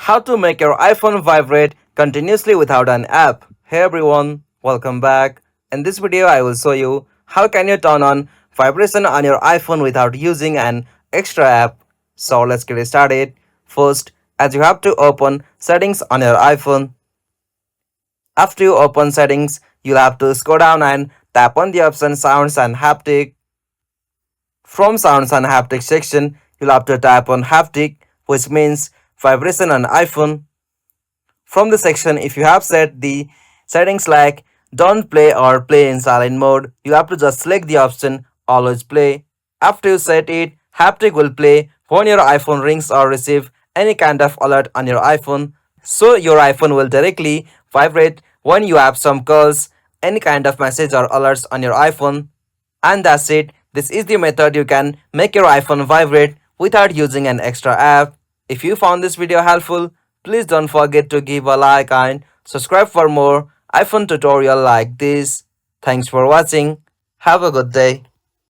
How to make your iPhone vibrate continuously without an app. Hey everyone, welcome back. In this video I will show you how can you turn on vibration on your iPhone without using an extra app. So let's get started. First, as you have to open settings on your iPhone. After you open settings, you'll have to scroll down and tap on the option sounds and haptic. From sounds and haptic section, you'll have to tap on haptic, which means vibration on iPhone. From the section, if you have set the settings like don't play or play in silent mode, you have to just select the option always play. After you set it, haptic will play when your iPhone rings or receive any kind of alert on your iPhone. So your iPhone will directly vibrate when you have some calls, any kind of message or alerts on your iPhone. And that's it. This is the method you can make your iPhone vibrate without using an extra app. If you found this video helpful, please don't forget to give a like and subscribe for more iPhone tutorial like this. Thanks for watching. Have a good day.